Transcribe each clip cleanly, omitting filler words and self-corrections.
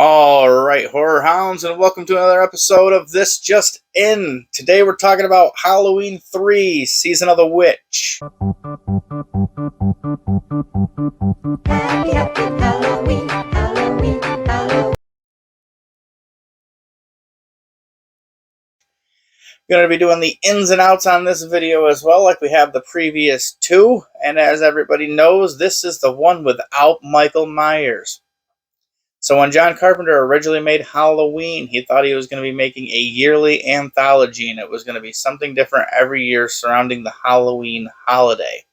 All right, horror hounds, and welcome to another episode of This Just In. Today we're talking about Halloween 3, Season of the Witch. Happy Halloween, Halloween, Halloween. Going to be doing the ins and outs on this video as well, like we have the previous two. And as everybody knows, this is the one without Michael Myers. So when John Carpenter originally made Halloween, he thought he was going to be making a yearly anthology, and it was going to be something different every year surrounding the Halloween holiday.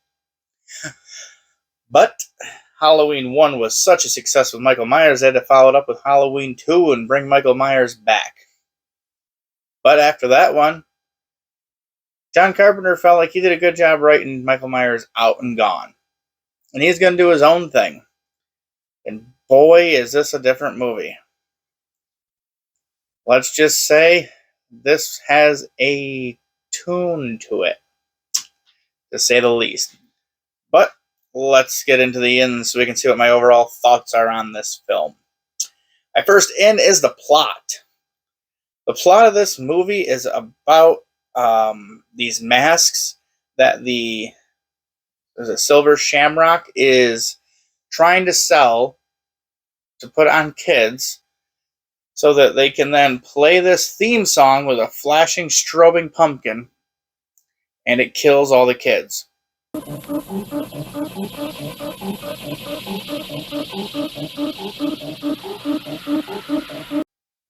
But Halloween 1 was such a success with Michael Myers, they had to follow it up with Halloween 2 and bring Michael Myers back. But after that one, John Carpenter felt like he did a good job writing Michael Myers out and gone. And he's going to do his own thing. And boy, is this a different movie. Let's just say this has a tune to it, to say the least. But let's get into the ins so we can see what my overall thoughts are on this film. My first in is the plot. The plot of this movie is about these masks that the Silver Shamrock is trying to sell to put on kids so that they can then play this theme song with a flashing, strobing pumpkin, and it kills all the kids.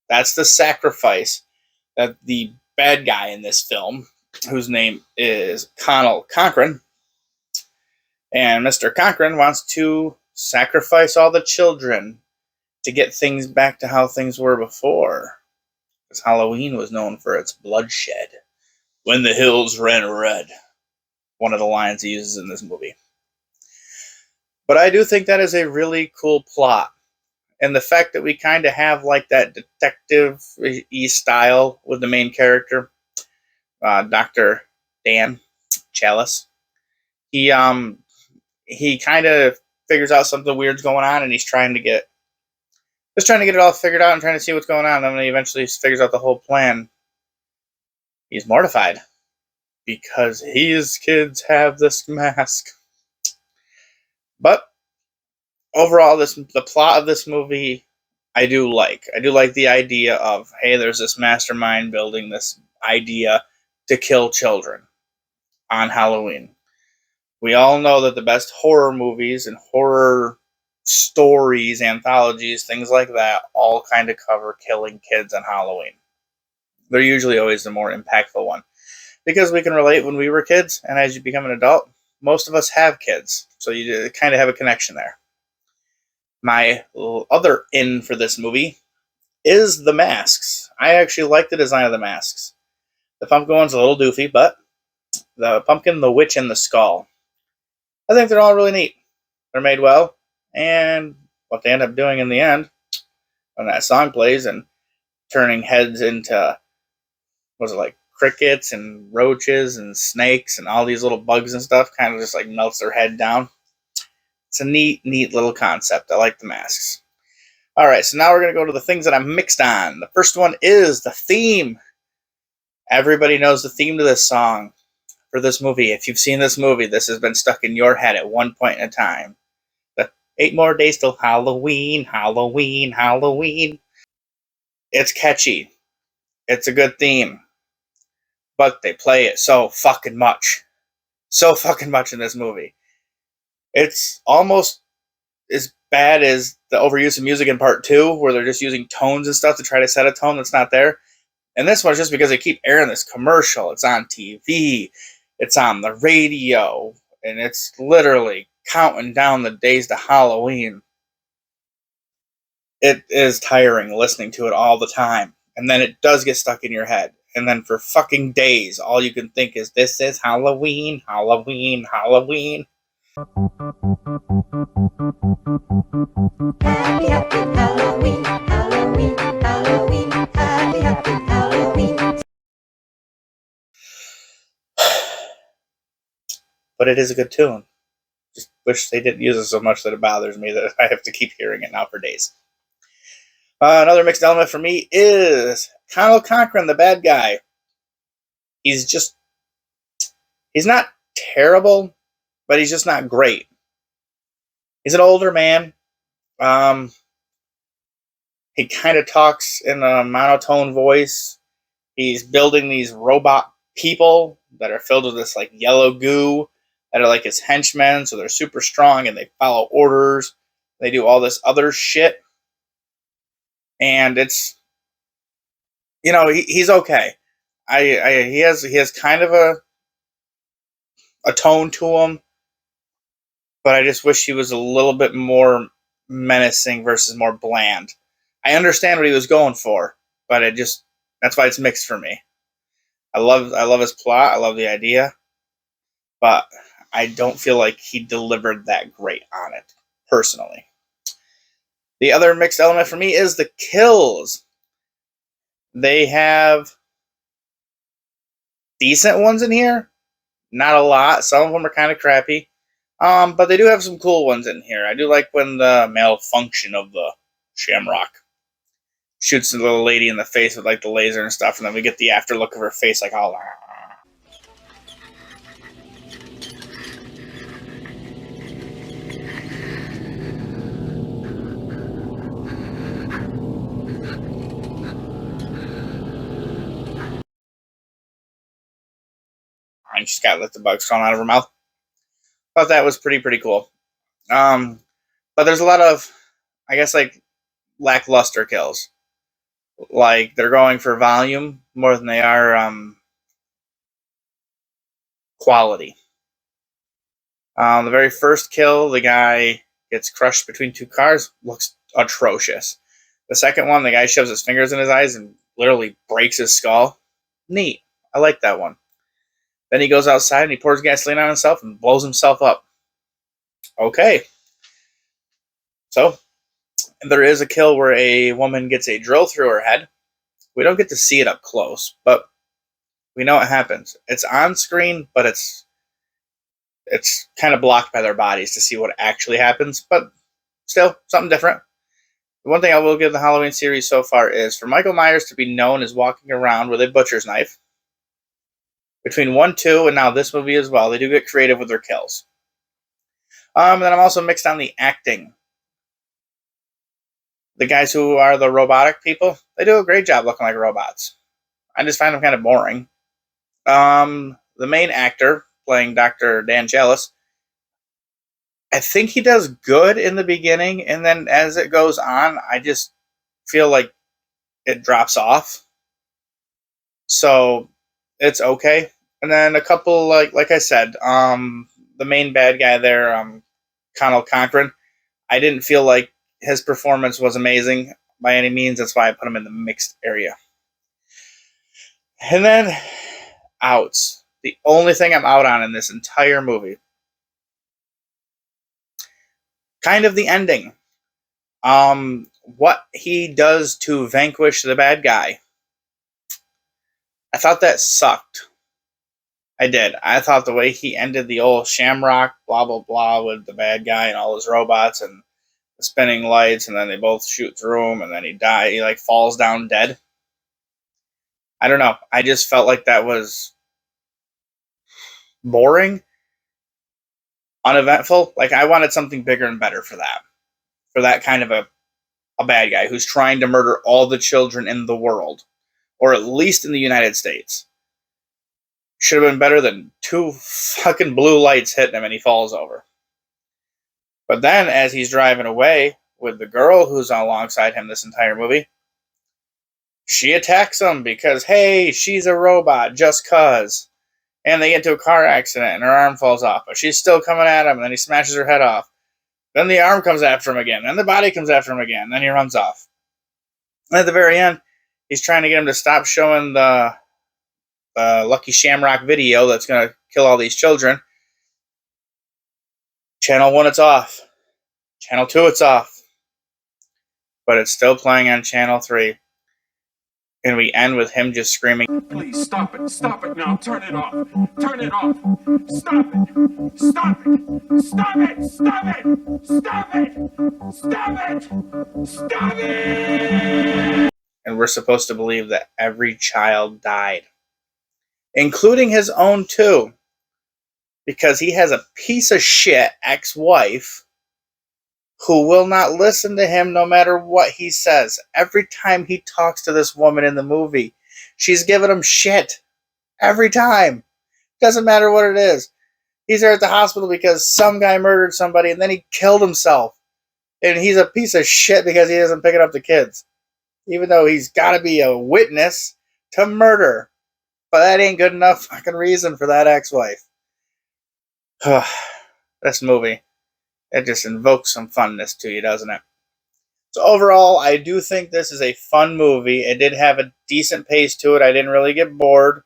That's the sacrifice that the bad guy in this film, whose name is Conal Cochran, and Mr. Cochran wants to sacrifice all the children to get things back to how things were before. Because Halloween was known for its bloodshed. When the hills ran red. One of the lines he uses in this movie. But I do think that is a really cool plot. And the fact that we kind of have like that detective-y style with the main character, Dr. Dan Chalice. He kind of figures out something weird's going on, and he's trying to get it all figured out and trying to see what's going on. And then when he eventually figures out the whole plan, he's mortified because his kids have this mask. But overall, the plot of this movie, I do like. I do like the idea of, hey, there's this mastermind building this idea to kill children on Halloween. We all know that the best horror movies and horror stories, anthologies, things like that, all kind of cover killing kids on Halloween. They're usually always the more impactful one. Because we can relate when we were kids, and as you become an adult, most of us have kids. So you kind of have a connection there. My other in for this movie is the masks. I actually like the design of the masks. The pumpkin one's a little doofy, but the pumpkin, the witch, and the skull, I think they're all really neat. They're made well, and what they end up doing in the end, when that song plays and turning heads into, was it like crickets and roaches and snakes and all these little bugs and stuff, kind of just like melts their head down. It's a neat little concept. I like the masks. All right, so now we're going to go to the things that I'm mixed on. The first one is the theme. Everybody knows the theme to this song for this movie. If you've seen this movie, this has been stuck in your head at one point in time. The 8 more days till Halloween, Halloween, Halloween. It's catchy. It's a good theme. But they play it so fucking much. So fucking much in this movie. It's almost as bad as the overuse of music in part 2, where they're just using tones and stuff to try to set a tone that's not there. And this one's just because they keep airing this commercial. It's on TV. It's on the radio. And it's literally counting down the days to Halloween. It is tiring listening to it all the time. And then it does get stuck in your head. And then for fucking days, all you can think is, this is Halloween, Halloween, Halloween. Happy Halloween, Halloween, Halloween. Happy Halloween. But it is a good tune. Just wish they didn't use it so much that it bothers me that I have to keep hearing it now for days. Another mixed element for me is Conal Cochran, the bad guy. He's not terrible, but he's just not great. He's an older man. Um, he kind of talks in a monotone voice. He's building these robot people that are filled with this like yellow goo that are like his henchmen, so they're super strong and they follow orders. They do all this other shit, and it's he's okay. He has kind of a tone to him, but I just wish he was a little bit more menacing versus more bland. I understand what he was going for, but that's why it's mixed for me. I love his plot. I love the idea, but I don't feel like he delivered that great on it personally. The other mixed element for me is the kills. They have decent ones in here, not a lot. Some of them are kind of crappy, but they do have some cool ones in here. I do like when the malfunction of the Shamrock shoots the little lady in the face with like the laser and stuff, and then we get the after look of her face like all. And she's got little bugs crawling out of her mouth. Thought that was pretty cool. But there's a lot of, I guess, like lackluster kills. Like they're going for volume more than they are quality. The very first kill, the guy gets crushed between two cars, looks atrocious. The second one, the guy shoves his fingers in his eyes and literally breaks his skull. Neat. I like that one. Then he goes outside and he pours gasoline on himself and blows himself up. Okay. So, there is a kill where a woman gets a drill through her head. We don't get to see it up close, but we know it happens. It's on screen, but it's kind of blocked by their bodies to see what actually happens, but still, something different. The one thing I will give the Halloween series so far is for Michael Myers to be known as walking around with a butcher's knife. Between 1, 2, and now this movie as well, they do get creative with their kills. And then I'm also mixed on the acting. The guys who are the robotic people, they do a great job looking like robots. I just find them kind of boring. The main actor playing Dr. Dan Chalice, I think he does good in the beginning, and then as it goes on, I just feel like it drops off. So it's okay. And then a couple like I said, the main bad guy there, Conal Cochran, I didn't feel like his performance was amazing by any means. That's why I put him in the mixed area. And then outs. The only thing I'm out on in this entire movie, kind of the ending. What he does to vanquish the bad guy. I thought that sucked. I did. I thought the way he ended the old Shamrock, blah, blah, blah, with the bad guy and all his robots and the spinning lights, and then they both shoot through him, and then he dies. He, like, falls down dead. I don't know. I just felt like that was boring, uneventful. Like, I wanted something bigger and better for that. For that kind of a bad guy who's trying to murder all the children in the world, or at least in the United States. Should have been better than 2 fucking blue lights hitting him and he falls over. But then, as he's driving away with the girl who's alongside him this entire movie, she attacks him because, hey, she's a robot just cuz. And they get into a car accident and her arm falls off. But she's still coming at him and then he smashes her head off. Then the arm comes after him again. Then the body comes after him again. Then he runs off. And at the very end, he's trying to get him to stop showing the Lucky Shamrock video that's going to kill all these children. Channel 1, it's off. Channel 2, it's off. But it's still playing on Channel 3. And we end with him just screaming, Please stop it. Stop it now. Turn it off. Turn it off. Stop it. Stop it. Stop it. Stop it. Stop it. Stop it. Stop it. and we're supposed to believe that every child died, including his own too, because he has a piece of shit ex-wife who will not listen to him no matter what he says. Every time he talks to this woman in the movie, she's giving him shit. Every time. Doesn't matter what it is. He's there at the hospital because some guy murdered somebody and then he killed himself. And he's a piece of shit because he isn't picking up the kids. Even though he's got to be a witness to murder. But that ain't good enough fucking reason for that ex-wife. This movie, it just invokes some funness to you, doesn't it? So overall, I do think this is a fun movie. It did have a decent pace to it. I didn't really get bored.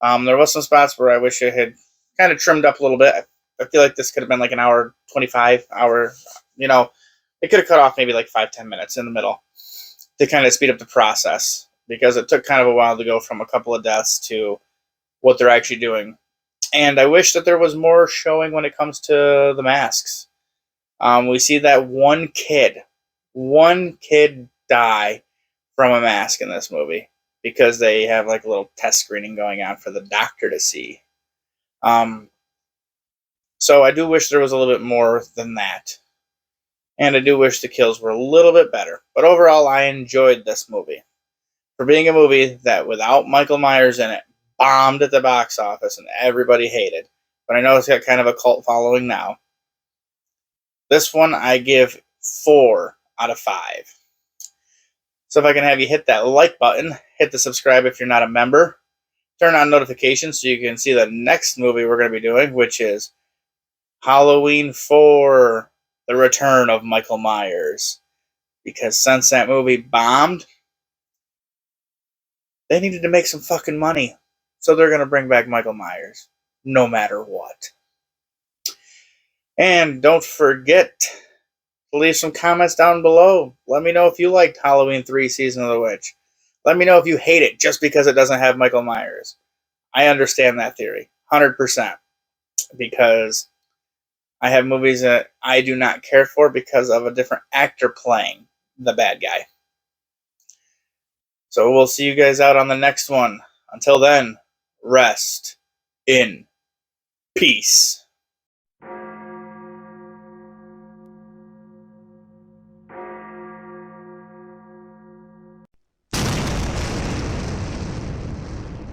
There was some spots where I wish it had kind of trimmed up a little bit. I feel like this could have been like an hour 25 hour, it could have cut off maybe like 5-10 minutes in the middle to kind of speed up the process, because it took kind of a while to go from a couple of deaths to what they're actually doing. And I wish that there was more showing when it comes to the masks. We see that one kid die from a mask in this movie because they have like a little test screening going on for the doctor to see. So I do wish there was a little bit more than that. And I do wish the kills were a little bit better. But overall, I enjoyed this movie. For being a movie that, without Michael Myers in it, bombed at the box office and everybody hated. But I know it's got kind of a cult following now. This one I give 4 out of 5. So if I can have you hit that like button, hit the subscribe if you're not a member, turn on notifications so you can see the next movie we're going to be doing, which is Halloween 4, The Return of Michael Myers. Because since that movie bombed, they needed to make some fucking money. So they're going to bring back Michael Myers, no matter what. And don't forget to leave some comments down below. Let me know if you liked Halloween 3 Season of the Witch. Let me know if you hate it just because it doesn't have Michael Myers. I understand that theory, 100%. Because I have movies that I do not care for because of a different actor playing the bad guy. So we'll see you guys out on the next one. Until then, rest in peace.